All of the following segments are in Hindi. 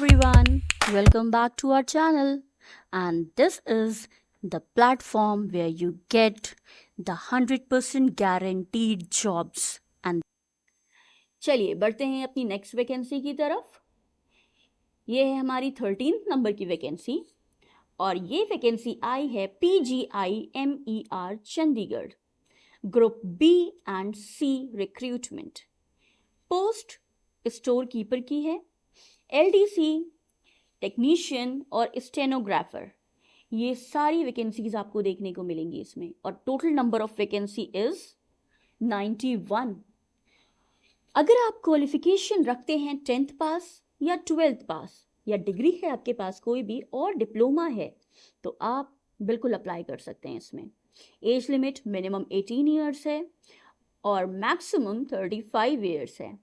everyone, welcome back to our channel, and this is the platform where you get the 100% guaranteed jobs. And चलिए बढ़ते हैं अपनी नेक्स्ट वैकेंसी की तरफ। ये है हमारी 13th नंबर की वैकेंसी और ये वैकेंसी आई है PGIMER Chandigarh, group B and C recruitment. Post store keeper की है, LDC, टेक्नीशियन और स्टेनोग्राफर। ये सारी वैकेंसीज आपको देखने को मिलेंगी इसमें और total number of vacancy is 91। अगर आप क्वालिफिकेशन रखते हैं 10th पास या 12th पास या डिग्री है आपके पास कोई भी और डिप्लोमा है तो आप बिल्कुल अप्लाई कर सकते हैं इसमें। एज लिमिट मिनिमम 18 ईयर्स है और मैक्सिमम 35 ईयर्स है।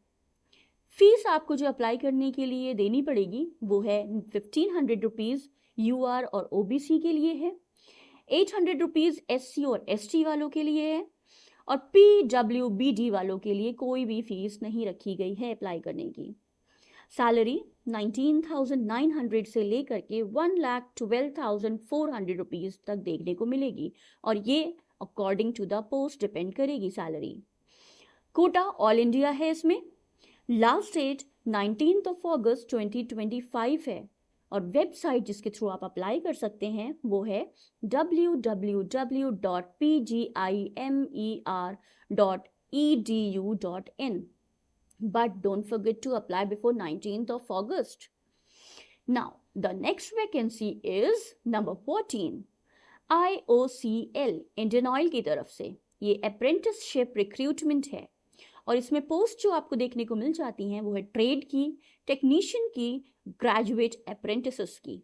फीस आपको जो अप्लाई करने के लिए देनी पड़ेगी वो है 1500 रुपीज़ UR और OBC के लिए है, 800 रुपीज़ SC और ST वालों के लिए है और PWBD वालों के लिए कोई भी फीस नहीं रखी गई है अप्लाई करने की। सैलरी 19,900 से लेकर के 1,12,400 रुपीज़ तक देखने को मिलेगी और ये according to the post depend करेगी सैलरी। कोटा ऑल इंडिया है इसमें। Last date 19th of August 2025 है और वेबसाइट जिसके थ्रू आप अप्लाई कर सकते हैं वो है www.pgimer.edu.in, but don't forget to apply before 19th of August. Now the next vacancy is number 14, IOCL Indian oil की तरफ से। ये अप्रेंटिसशिप रिक्रूटमेंट है और इसमें पोस्ट जो आपको देखने को मिल जाती हैं वो है ट्रेड की, टेक्नीशियन की, ग्रेजुएट अप्रेंटिसेस की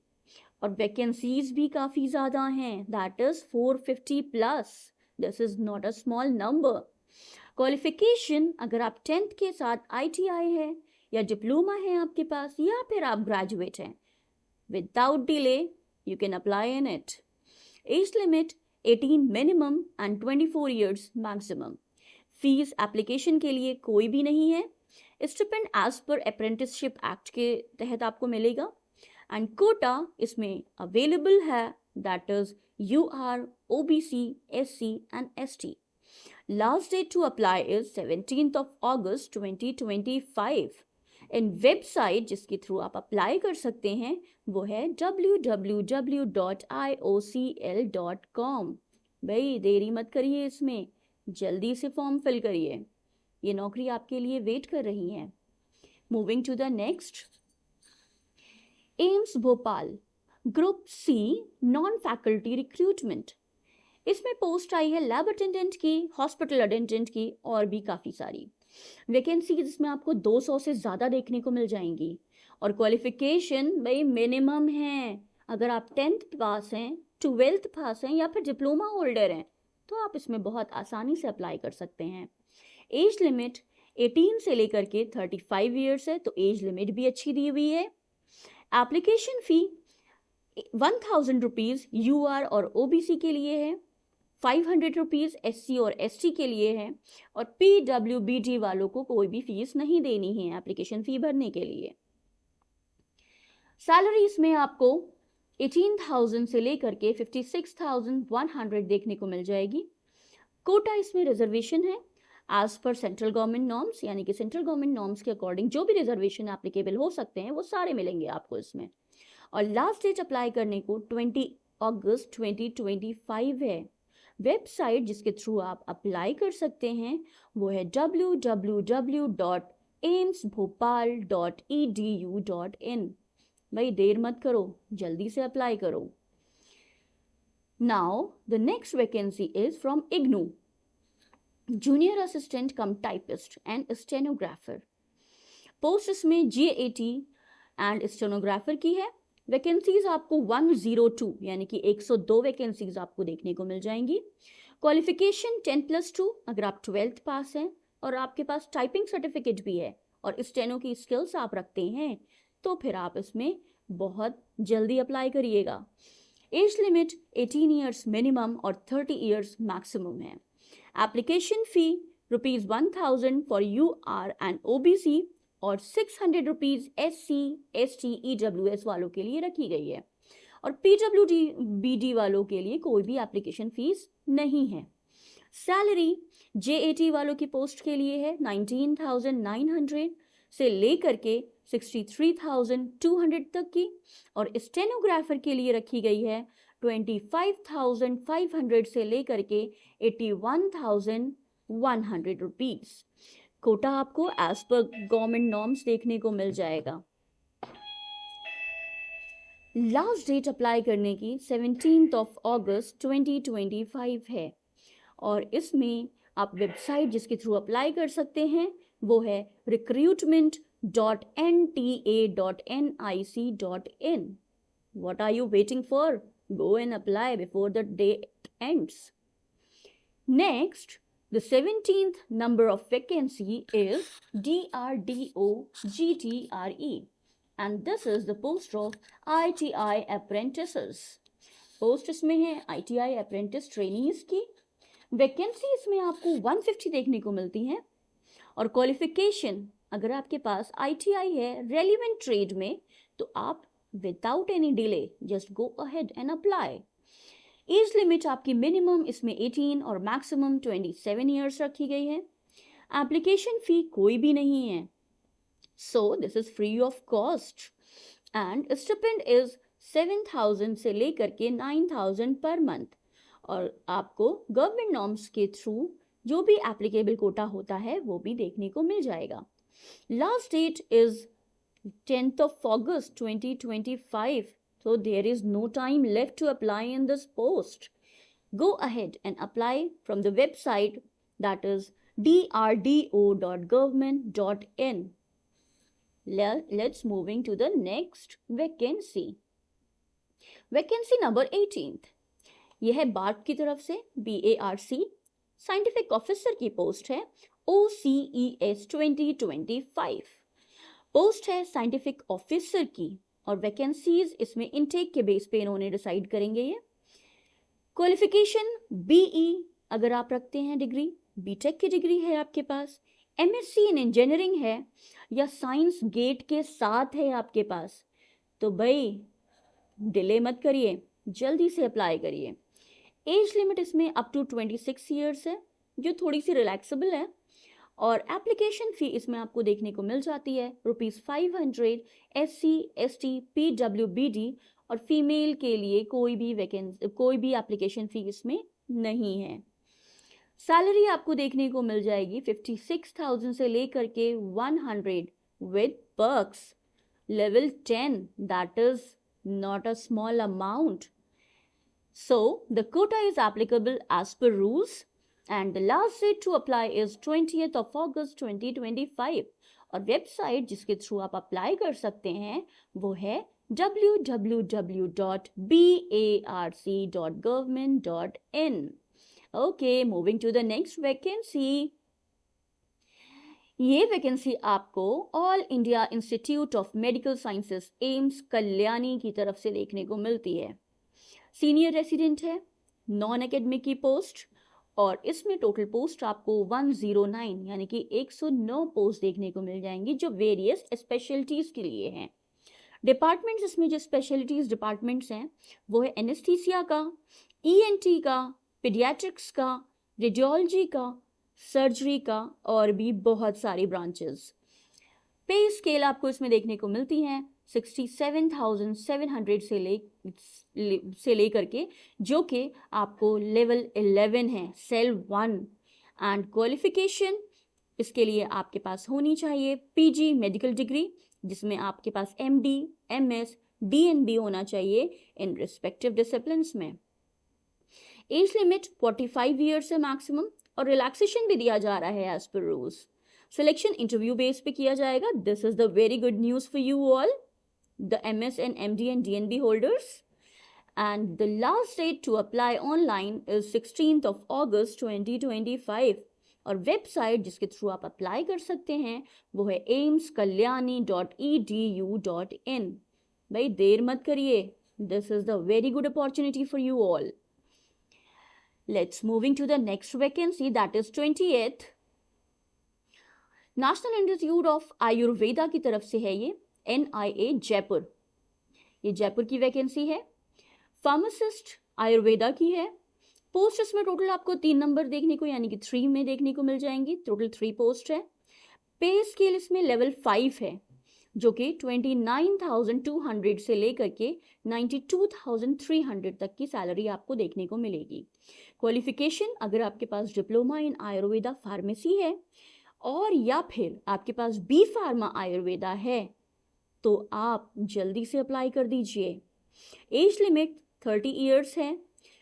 और वैकेंसीज भी काफ़ी ज़्यादा हैं, that is 450 plus. This is not a small number. Qualification अगर आप 10th के साथ ITI है या डिप्लोमा है आपके पास या फिर आप ग्रेजुएट हैं, without delay you can apply in it. Age limit 18 minimum and 24 years maximum. Fees application के लिए कोई भी नहीं है। Stipend as per apprenticeship act के तहत आपको मिलेगा एंड कोटा इसमें अवेलेबल है, that is UR, OBC, SC and ST। Last date to apply is 17th of August 2025। इन वेबसाइट जिसके थ्रू आप अप्लाई कर सकते हैं वो है www.iocl.com। भाई देरी मत करिए, इसमें जल्दी से फॉर्म फिल करिए, ये नौकरी आपके लिए वेट कर रही है। Moving to the next, AIIMS Bhopal group C non faculty recruitment. इसमें पोस्ट आई है लैब अटेंडेंट की, हॉस्पिटल अटेंडेंट की और भी काफ़ी सारी वैकेंसीज इसमें आपको 200 से ज़्यादा देखने को मिल जाएंगी और क्वालिफिकेशन भाई मिनिमम है। अगर आप 10th पास हैं, 12th पास हैं या फिर डिप्लोमा होल्डर हैं तो आप इसमें बहुत आसानी से अप्लाई कर सकते हैं। एज लिमिट 18 से लेकर के 35 ईयर्स है तो एज लिमिट भी अच्छी दी हुई है। एप्लीकेशन फ़ी 1,000 रुपीज़ UR और OBC के लिए है, 500 रुपीज़ SC और ST के लिए है और PWBD वालों को कोई भी फीस नहीं देनी है एप्लीकेशन फ़ी भरने के लिए। सैलरी इसमें आपको 18,000 से लेकर के 56,100 देखने को मिल जाएगी। कोटा इसमें रिजर्वेशन है as per central government norms, यानी कि सेंट्रल गवर्नमेंट नॉर्म्स के अकॉर्डिंग जो भी रिजर्वेशन एप्लीकेबल हो सकते हैं वो सारे मिलेंगे आपको इसमें। और लास्ट डेट अप्लाई करने को 20 अगस्त 2025 है। वेबसाइट जिसके थ्रू आप अप्लाई कर सकते हैं वो है www.aimsbhopal.edu.in। भाई देर मत करो, जल्दी से अप्लाई करो। Now the next vacancy is from IGNOU, junior assistant come typist and stenographer. Post इसमें GAT एंड स्टेनोग्राफर की है। वैकेंसीज आपको 102 यानी कि 102 वैकेंसीज आपको देखने को मिल जाएंगी। क्वालिफिकेशन 10+2 अगर आप 12th पास हैं और आपके पास टाइपिंग सर्टिफिकेट भी है और स्टेनो की स्किल्स आप रखते हैं तो फिर आप इसमें बहुत जल्दी अप्लाई करिएगा। एज लिमिट 18 ईयर्स मिनिमम और 30 ईयर्स मैक्सिमम है। Application fee ₹1000 for UR and OBC, और 600 रुपीज़ SC ST EWS वालों के लिए रखी गई है और PWD BD वालों के लिए कोई भी एप्लीकेशन फीस नहीं है। सैलरी JAT वालों की पोस्ट के लिए है 19,900 से लेकर के 63,200 तक की और स्टेनोग्राफर के लिए रखी गई है 25,500 से लेकर के 81,100 रुपीज़। कोटा आपको एज पर गवर्नमेंट नॉर्म्स देखने को मिल जाएगा। लास्ट डेट अप्लाई करने की 17 अगस्त 2025 है और इसमें आप वेबसाइट जिसके थ्रू अप्लाई कर सकते हैं वो है recruitment.nta.nic.in। What are you waiting for? Go and apply before the date ends. Next, the 17th number of vacancy is DRDO GTRE and this is the post of ITI apprentices. Post इसमें है ITI apprentice trainees की। वैकेंसी इसमें आपको 150 देखने को मिलती है और क्वालिफिकेशन अगर आपके पास ITI है रेलिवेंट ट्रेड में तो आप without any delay just go ahead and apply. Age limit आपकी मिनिमम इसमें 18 और मैक्सिमम 27 ईयर्स रखी गई है। एप्लीकेशन फी कोई भी नहीं है, so this is free of cost and stipend is 7,000 से लेकर के 9,000 पर मंथ और आपको गवर्नमेंट नॉर्म्स के थ्रू जो भी एप्लीकेबल कोटा होता है वो भी देखने को मिल जाएगा। Last date is 10th of August 2025, so there is no time left to apply in this post. Go ahead and apply from the website that is drdo.government.in. Let's moving to the next vacancy. Vacancy number 18th. यह है BARC की तरफ से BARC साइंटिफिक ऑफिसर की पोस्ट है OCES 2025। पोस्ट है साइंटिफिक ऑफिसर की और वैकेंसीज इसमें इनटेक के बेस पे इन्होंने डिसाइड करेंगे। ये क्वालिफिकेशन BE अगर आप रखते हैं डिग्री, BTech की डिग्री है आपके पास, MSc इन इंजीनियरिंग है या साइंस गेट के साथ है आपके पास, तो भाई डिले मत करिए, जल्दी से अप्लाई करिए। एज लिमिट इसमें अप टू 26 ईयर्स है जो थोड़ी सी रिलैक्सेबल है और एप्लीकेशन फ़ी इसमें आपको देखने को मिल जाती है ₹500 SC ST PWBD और फीमेल के लिए कोई भी एप्लीकेशन फ़ी इसमें नहीं है। सैलरी आपको देखने को मिल जाएगी 56,000 से लेकर के 100 with perks. Level 10 that is not a small amount. So the quota is applicable as per rules and the last date to apply is 20th of August 2025 और वेबसाइट जिसके थ्रू आप अप्लाई कर सकते हैं वो है www.barc.government.in। Okay, moving to the next vacancy. ये वैकेंसी आपको All India Institute of Medical Sciences AIIMS Kalyani की तरफ से देखने को मिलती है। सीनियर रेसिडेंट है, नॉन एकेडमिक की पोस्ट और इसमें टोटल पोस्ट आपको 109 यानी कि 109 पोस्ट देखने को मिल जाएंगी जो वेरियस स्पेशलिटीज़ के लिए हैं। डिपार्टमेंट्स इसमें जो स्पेशलिटीज़ डिपार्टमेंट्स हैं वो है एनेस्थीसिया का, ENT का, पीडियाट्रिक्स का, रेडियोलॉजी का, सर्जरी का और भी बहुत सारी ब्रांचेस। पे स्केल आपको इसमें देखने को मिलती हैं 67,700 से लेकर के जो कि आपको लेवल 11 है, सेल 1 एंड क्वालिफिकेशन इसके लिए आपके पास होनी चाहिए PG मेडिकल डिग्री जिसमें आपके पास MD MS DNB होना चाहिए इन रिस्पेक्टिव डिसिप्लिन्स में। एज लिमिट 45 ईयर्स है मैक्सिमम और रिलैक्सेशन भी दिया जा रहा है as per rules. Selection interview base पे किया जाएगा। This is the very good news for you all the MS and MD and DNB holders, and the last date to apply online is 16th of August 2025 और वेबसाइट जिसके थ्रू आप अप्लाई कर सकते हैं वो है aimskalyani.edu.in। भाई देर मत करिए, this is the very good opportunity for you all. Let's moving to the next vacancy that is 20th। National Institute of Ayurveda की तरफ से है ये, NIA जयपुर, ये जयपुर की वैकेंसी है। फार्मासिस्ट आयुर्वेदा की है। पोस्ट इसमें टोटल आपको 3 नंबर देखने को यानी कि 3 में देखने को मिल जाएंगी। टोटल 3 पोस्ट है। पे स्केल इसमें लेवल 5 है, जो कि 29,200 से लेकर के 92,300 तक की सैलरी आपको देखने को मिलेगी। क्वालिफिकेशन, अगर आपके पास डिप्लोमा इन आयुर्वेदा फार्मेसी है और या फिर आपके पास बी फार्मा आयुर्वेदा है तो आप जल्दी से अप्लाई कर दीजिए। एज लिमिट 30 ईयर्स है।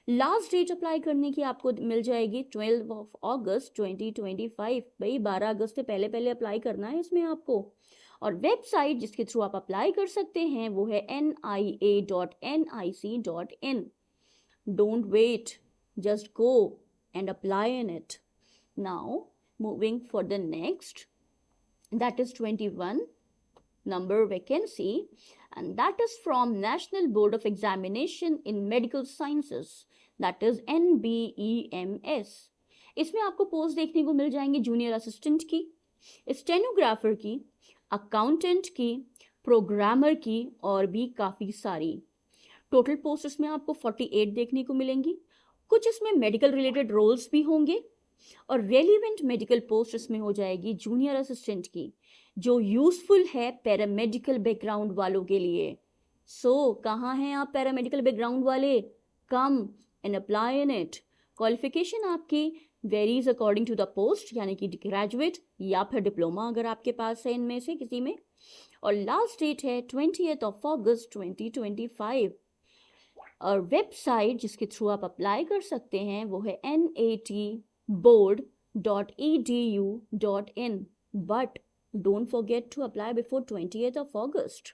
लास्ट डेट अप्लाई करने की आपको मिल जाएगी 12 अगस्त 2025। भाई 12 अगस्त से पहले पहले अप्लाई करना है इसमें आपको। और वेबसाइट जिसके थ्रू आप अप्लाई कर सकते हैं वो है nia.nic.in। Don't wait, just go and apply in it. Now moving for the next, that is 21 number vacancy, and that is from National Board of Examination in Medical Sciences, that is NBEMS। इसमें आपको पोस्ट देखने को मिल जाएंगे जूनियर असिस्टेंट की, स्टेनोग्राफर की, अकाउंटेंट की, प्रोग्रामर की और भी काफ़ी सारी। टोटल पोस्ट इसमें आपको 48 देखने को मिलेंगी। कुछ इसमें मेडिकल रिलेटेड रोल्स भी होंगे और रेलिवेंट मेडिकल पोस्ट इसमें हो जाएगी जूनियर असिस्टेंट की, जो यूजफुल है पैरामेडिकल बैकग्राउंड वालों के लिए। सो कहाँ हैं आप पैरामेडिकल बैकग्राउंड वाले? Come and apply in it. Qualification आपकी varies according to the post, यानी कि ग्रेजुएट या फिर डिप्लोमा अगर आपके पास है इनमें से किसी में। और लास्ट डेट है 20th अगस्त 2025। और वेबसाइट जिसके थ्रू आप अप्लाई कर सकते हैं वो है natboard.edu.in, but don't forget to apply before 20th August.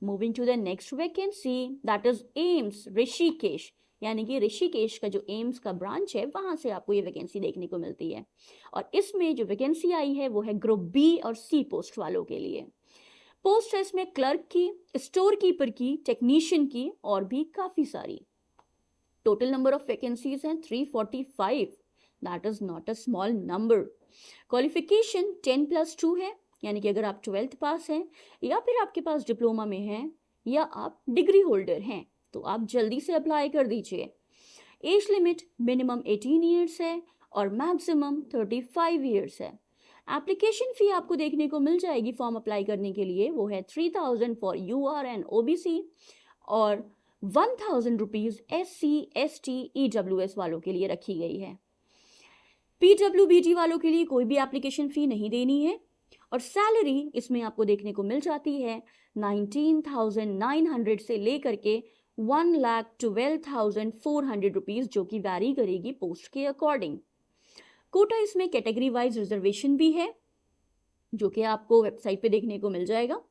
Moving to the next vacancy, that is AIIMS Rishikesh, यानी कि ऋषिकेश का जो एम्स का ब्रांच है वहां से आपको ये वैकेंसी देखने को मिलती है। और इसमें जो वैकेंसी आई है वो है ग्रुप बी और सी पोस्ट वालों के लिए। पोस्ट है इसमें क्लर्क की, स्टोर कीपर की, टेक्नीशियन की और भी काफी सारी। टोटल नंबर ऑफ वैकेंसीज हैं 345। That is not a small number. Qualification 10+2 है, यानी कि अगर आप 12th पास हैं या फिर आपके पास डिप्लोमा में हैं या आप डिग्री होल्डर हैं तो आप जल्दी से अप्लाई कर दीजिए। एज लिमिट मिनिमम 18 ईयर्स है और मैक्सिमम 35 ईयर्स है। एप्लीकेशन फी आपको देखने को मिल जाएगी फॉर्म अप्लाई करने के लिए, वो है 3,000 फॉर UR एंड OBC और 1,000 रुपीज SC ST EWS वालों के लिए रखी गई है। PWBG वालों के लिए कोई भी एप्लीकेशन फी नहीं देनी है। और सैलरी इसमें आपको देखने को मिल जाती है 19,900 से लेकर के 1,12,400 रुपीज, जो कि वैरी करेगी पोस्ट के अकॉर्डिंग। कोटा इसमें कैटेगरी वाइज रिजर्वेशन भी है जो कि आपको वेबसाइट पे देखने को मिल जाएगा।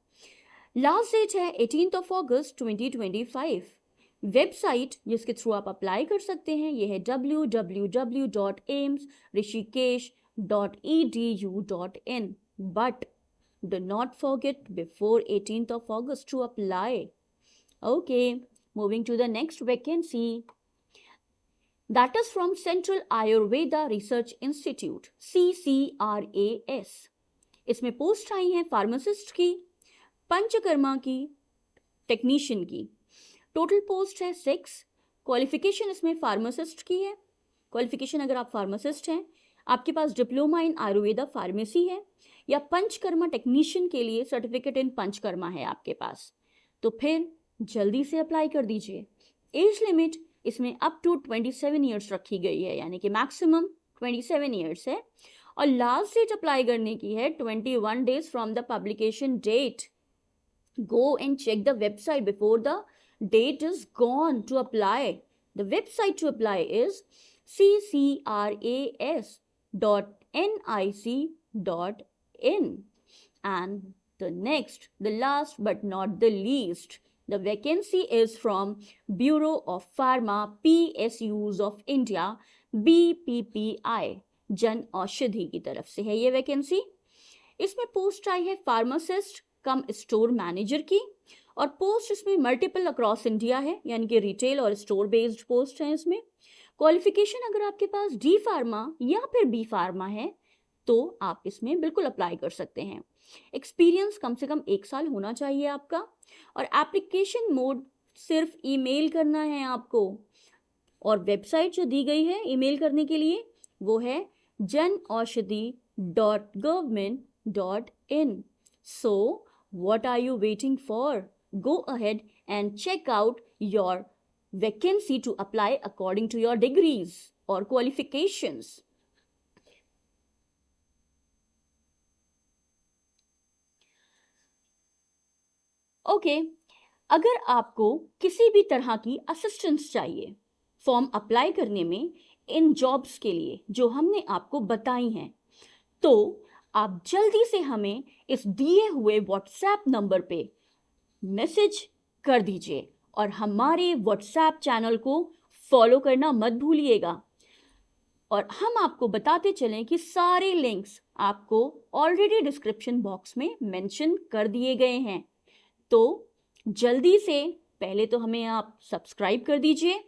लास्ट डेट है 18th अगस्त 2025। वेबसाइट जिसके थ्रू आप अप्लाई कर सकते हैं ये है www.aimsrishikesh.edu.in, but do not forget before 18th August to apply. Okay, moving to the next vacancy, that is from Central Ayurveda Research Institute, CCRAS। इसमें पोस्ट आई हैं फार्मासिस्ट की, पंचकर्मा की, टेक्नीशियन की। टोटल पोस्ट है 6। क्वालिफिकेशन इसमें फार्मासिस्ट की है। क्वालिफिकेशन अगर आप फार्मासिस्ट हैं, आपके पास डिप्लोमा इन आयुर्वेदा फार्मेसी है या पंचकर्मा टेक्नीशियन के लिए सर्टिफिकेट इन पंचकर्मा है आपके पास, तो फिर जल्दी से अप्लाई कर दीजिए। एज लिमिट इसमें अप टू 27 ईयर्स रखी गई है, यानी कि मैक्सिमम 27 ईयर्स है। और लास्ट डेट अप्लाई करने की है 21 days from the publication date. Go and check the website before the date is gone to apply. The website to apply is ccras.nic.in. And the next, the last but not the least, the vacancy is from Bureau of Pharma PSUs of India, BPPI, Jan Aushadhi की तरफ से है ये वैकेंसी। इसमें पोस्ट आई है फार्मासिस्ट कम स्टोर मैनेजर की और पोस्ट इसमें मल्टीपल अक्रॉस इंडिया है, यानी कि रिटेल और स्टोर बेस्ड पोस्ट है इसमें। क्वालिफिकेशन अगर आपके पास डी फार्मा या फिर बी फार्मा है तो आप इसमें बिल्कुल अप्लाई कर सकते हैं। एक्सपीरियंस कम से कम 1 साल होना चाहिए आपका, और एप्लीकेशन मोड सिर्फ ईमेल करना है आपको। और वेबसाइट जो दी गई है ईमेल करने के लिए वो है janaushadhi.government.in. So what are you waiting for? Go ahead and check out your vacancy to apply according to your degrees or qualifications. Okay, अगर आपको किसी भी तरह की असिस्टेंस चाहिए फॉर्म अप्लाई करने में इन जॉब्स के लिए जो हमने आपको बताई हैं, तो आप जल्दी से हमें इस दिए हुए व्हाट्सएप नंबर पे मैसेज कर दीजिए और हमारे व्हाट्सएप चैनल को फॉलो करना मत भूलिएगा। और हम आपको बताते चलें कि सारे लिंक्स आपको ऑलरेडी डिस्क्रिप्शन बॉक्स में मेंशन कर दिए गए हैं। तो जल्दी से पहले तो हमें आप सब्सक्राइब कर दीजिए,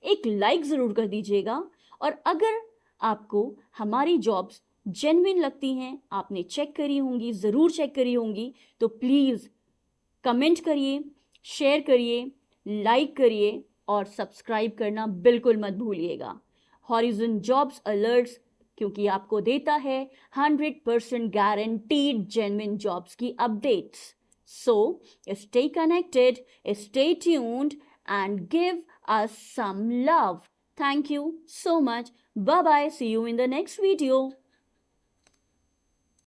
एक लाइक ज़रूर कर दीजिएगा, और अगर आपको हमारी जॉब्स जेन्युइन लगती हैं, आपने चेक करी होंगी, ज़रूर चेक करी होंगी, तो प्लीज़ कमेंट करिए, शेयर करिए, लाइक करिए और सब्सक्राइब करना बिल्कुल मत भूलिएगा। हॉरिज़न जॉब्स अलर्ट्स क्योंकि आपको देता है 100% गारंटीड जेन्युइन जॉब्स की updates. So stay connected, stay tuned, and give us some love. Thank you so much. Bye bye. See you in the next video.